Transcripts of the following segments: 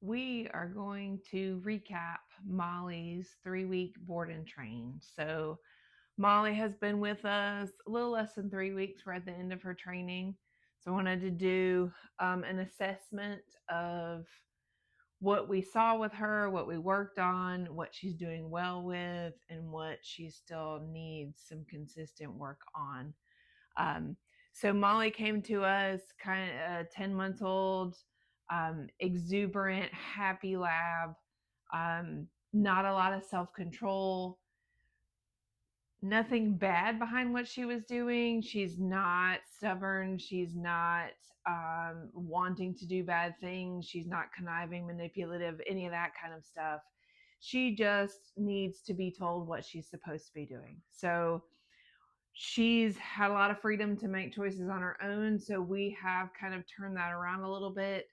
we are going to recap Molly's 3 week board and train. So, Molly has been with us a little less than 3 weeks. We're at the end of her training. So, I wanted to do an assessment of what we saw with her, what we worked on, what she's doing well with, and what she still needs some consistent work on. Um, so Molly came to us kind of 10 months old, exuberant, happy lab, not a lot of self control, nothing bad behind what she was doing. She's not stubborn. She's not wanting to do bad things. She's not conniving, manipulative, any of that kind of stuff. She just needs to be told what she's supposed to be doing. So she's had a lot of freedom to make choices on her own. So we have kind of turned that around a little bit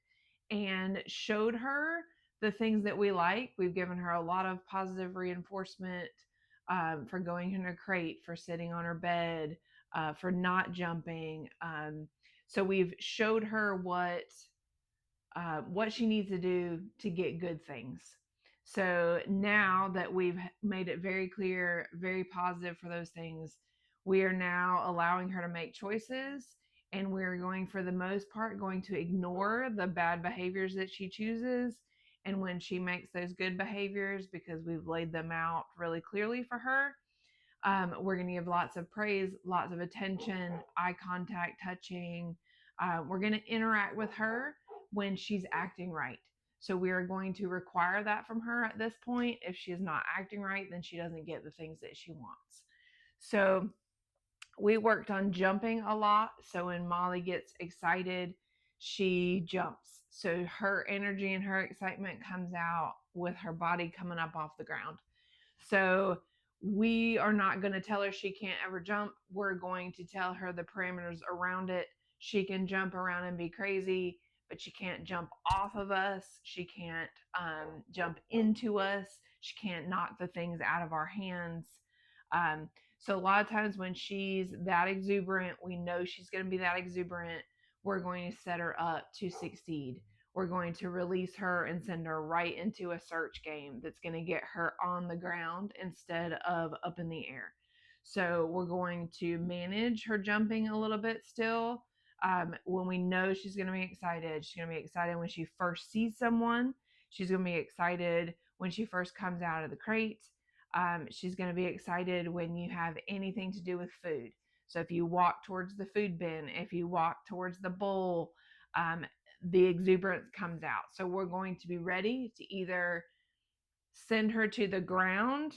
and showed her the things that we like. We've given her a lot of positive reinforcement for going in her crate, for sitting on her bed, for not jumping. So we've showed her what she needs to do to get good things. So now that we've made it very clear, very positive for those things, we are now allowing her to make choices, and we're going, for the most part, going to ignore the bad behaviors that she chooses. And when she makes those good behaviors, because we've laid them out really clearly for her, we're going to give lots of praise, lots of attention, eye contact, touching. We're going to interact with her when she's acting right. So we are going to require that from her at this point. If she is not acting right, then she doesn't get the things that she wants. So we worked on jumping a lot. So when Molly gets excited, she jumps. So her energy and her excitement comes out with her body coming up off the ground. So we are not going to tell her she can't ever jump. We're going to tell her the parameters around it. She can jump around and be crazy, but she can't jump off of us. She can't jump into us. She can't knock the things out of our hands. So a lot of times when she's that exuberant, we know she's going to be that exuberant. We're going to set her up to succeed. We're going to release her and send her right into a search game that's going to get her on the ground instead of up in the air. So we're going to manage her jumping a little bit still. When we know she's going to be excited, she's going to be excited when she first sees someone. She's going to be excited when she first comes out of the crate. She's going to be excited when you have anything to do with food. So if you walk towards the food bin, if you walk towards the bowl, the exuberance comes out. So we're going to be ready to either send her to the ground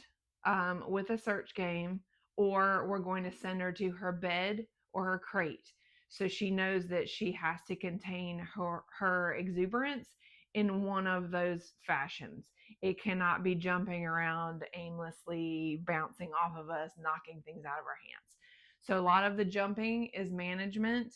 with a search game, or we're going to send her to her bed or her crate. So she knows that she has to contain her exuberance in one of those fashions. It cannot be jumping around aimlessly, bouncing off of us, knocking things out of our hands. So a lot of the jumping is management.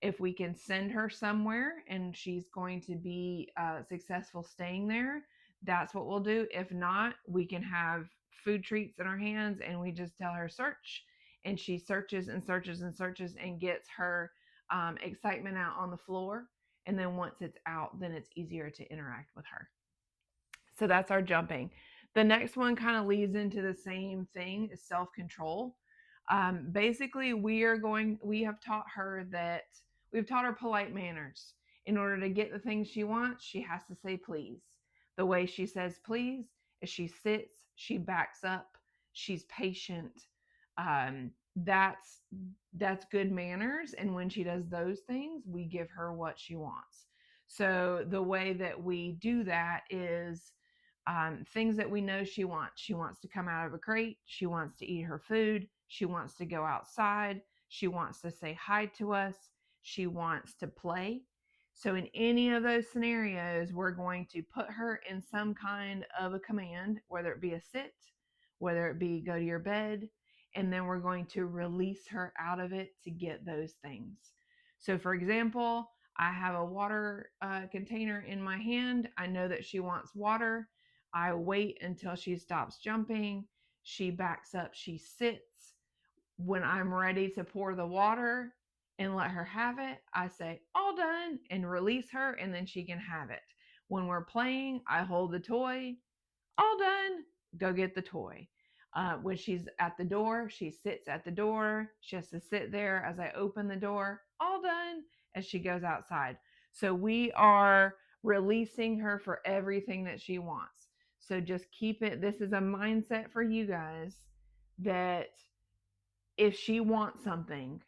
If we can send her somewhere and she's going to be successful staying there, that's what we'll do. If not, we can have food treats in our hands and we just tell her search, and she searches and searches and searches and gets her excitement out on the floor. And then once it's out, then it's easier to interact with her. So that's our jumping. The next one kind of leads into the same thing, is self-control. Basically, we have taught her that we've taught her polite manners. In order to get the things she wants, she has to say please. The way she says please is she sits, she backs up, she's patient. That's good manners. And when she does those things, we give her what she wants. So the way that we do that is things that we know she wants. She wants to come out of a crate. She wants to eat her food. She wants to go outside. She wants to say hi to us. She wants to play. So in any of those scenarios, we're going to put her in some kind of a command, whether it be a sit, whether it be go to your bed, and then we're going to release her out of it to get those things. So for example, I have a water container in my hand. I know that she wants water. I wait until she stops jumping. She backs up, she sits. When I'm ready to pour the water and let her have it, I say, all done, and release her, and then she can have it. When we're playing, I hold the toy. All done. Go get the toy. When she's at the door, she sits at the door. She has to sit there as I open the door. All done as she goes outside. So we are releasing her for everything that she wants. So just keep it. This is a mindset for you guys that if she wants something,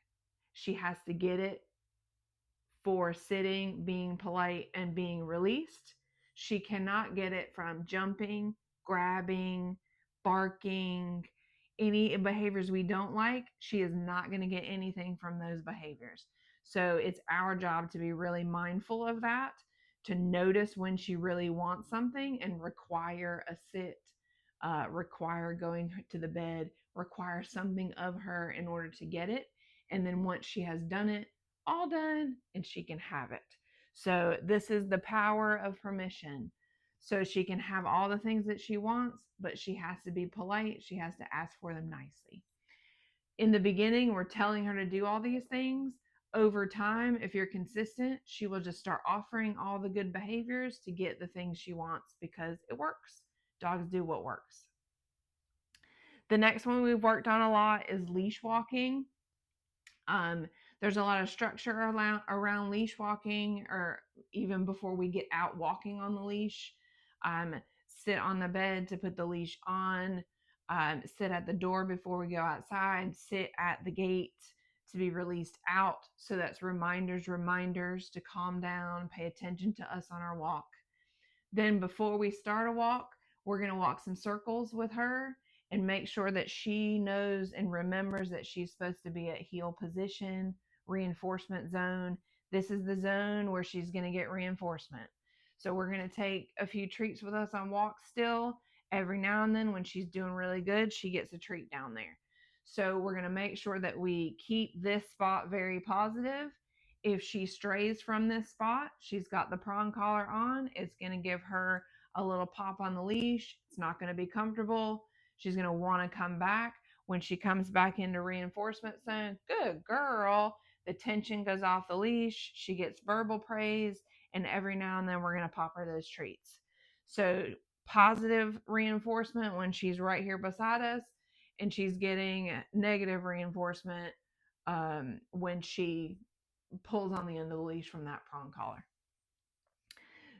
she has to get it for sitting, being polite, and being released. She cannot get it from jumping, grabbing, barking, any behaviors we don't like. She is not going to get anything from those behaviors. So it's our job to be really mindful of that, to notice when she really wants something and require a sit, require going to the bed, require something of her in order to get it. And then once she has done it, all done, and she can have it. So this is the power of permission. So she can have all the things that she wants, but she has to be polite. She has to ask for them nicely. In the beginning, we're telling her to do all these things. Over time, if you're consistent, she will just start offering all the good behaviors to get the things she wants because it works. Dogs do what works. The next one we've worked on a lot is leash walking. Um, there's a lot of structure around leash walking, or even before we get out walking on the leash. Sit on the bed to put the leash on, sit at the door before we go outside, sit at the gate to be released out. So that's reminders to calm down, pay attention to us on our walk. Then before we start a walk, we're going to walk some circles with her and make sure that she knows and remembers that she's supposed to be at heel position, reinforcement zone. This is the zone where she's going to get reinforcement. So we're going to take a few treats with us on walks still. Every now and then when she's doing really good, she gets a treat down there. So we're going to make sure that we keep this spot very positive. If she strays from this spot, she's got the prong collar on. It's going to give her a little pop on the leash. It's not going to be comfortable. She's going to want to come back. When she comes back into reinforcement zone, good girl. The tension goes off the leash. She gets verbal praise. And every now and then, we're going to pop her those treats. So, positive reinforcement when she's right here beside us, and she's getting negative reinforcement when she pulls on the end of the leash from that prong collar.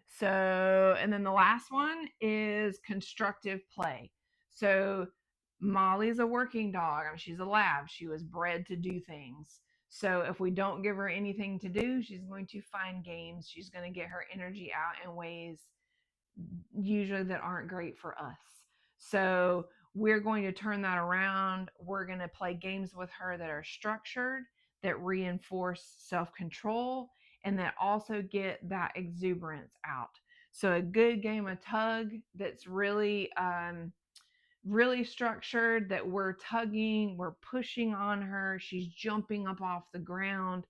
So, and then the last one is constructive play. So, Molly's a working dog. I mean, she's a lab. She was bred to do things. So, if we don't give her anything to do, she's going to find games. She's going to get her energy out in ways usually that aren't great for us. So, we're going to turn that around. We're going to play games with her that are structured, that reinforce self control, and that also get that exuberance out. So, a good game of tug that's really structured, that we're tugging, we're pushing on her, she's jumping up off the ground.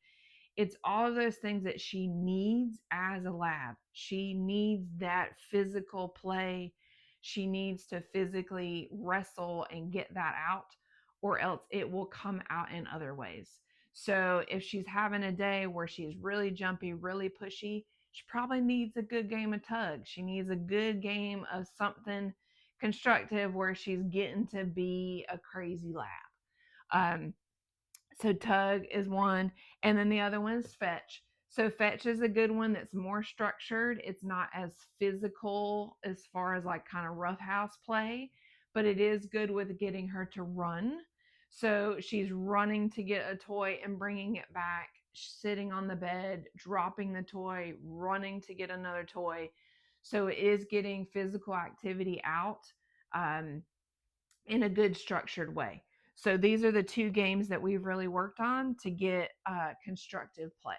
It's all of those things that she needs as a lab. She needs that physical play. She needs to physically wrestle and get that out, or else it will come out in other ways. So if she's having a day where she's really jumpy, really pushy, she probably needs a good game of tug. She needs a good game of something constructive where she's getting to be a crazy lab. So tug is one, and then the other one is fetch. So fetch is a good one that's more structured. It's not as physical as far as like kind of roughhouse play, but it is good with getting her to run. So she's running to get a toy and bringing it back, sitting on the bed, dropping the toy, running to get another toy. So it is getting physical activity out in a good structured way. So these are the two games that we've really worked on to get constructive play.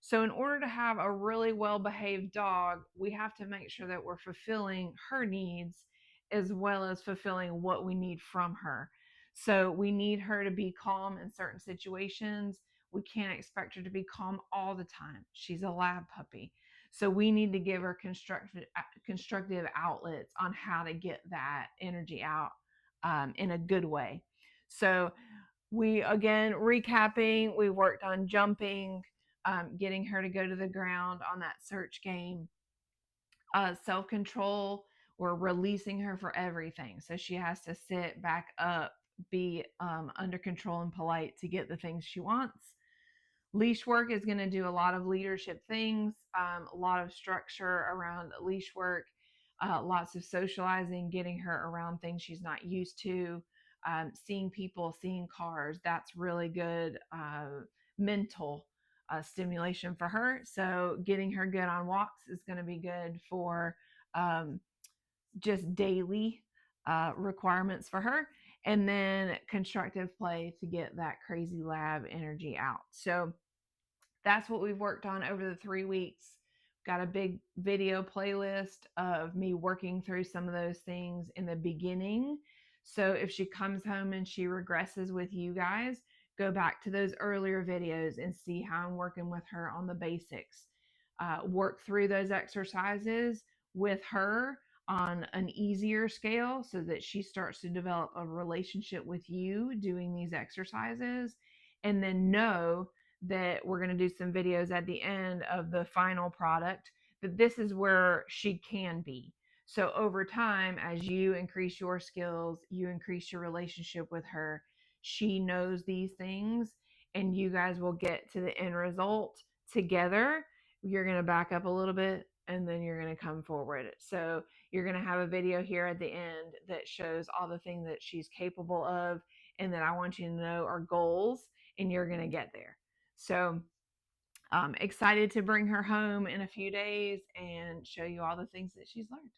So in order to have a really well-behaved dog, we have to make sure that we're fulfilling her needs as well as fulfilling what we need from her. So we need her to be calm in certain situations. We can't expect her to be calm all the time. She's a lab puppy. So we need to give her constructive outlets on how to get that energy out in a good way. So we, again, recapping, we worked on jumping, getting her to go to the ground on that search game. self-control. We're releasing her for everything. So she has to sit back up, be under control and polite to get the things she wants. Leash work is going to do a lot of leadership things, a lot of structure around leash work, lots of socializing, getting her around things she's not used to, seeing people, seeing cars. That's really good mental stimulation for her. So, getting her good on walks is going to be good for um, just daily requirements for her. And then constructive play to get that crazy lab energy out. So, that's what we've worked on over the 3 weeks. Got a big video playlist of me working through some of those things in the beginning. So if she comes home and she regresses with you guys, go back to those earlier videos and see how I'm working with her on the basics. Work through those exercises with her on an easier scale so that she starts to develop a relationship with you doing these exercises. And then know that we're going to do some videos at the end of the final product, that this is where she can be. So over time, as you increase your skills, you increase your relationship with her, she knows these things, and you guys will get to the end result together. You're going to back up a little bit and then you're going to come forward. So you're going to have a video here at the end that shows all the things that she's capable of and that I want you to know are goals, and you're going to get there. So I'm excited to bring her home in a few days and show you all the things that she's learned.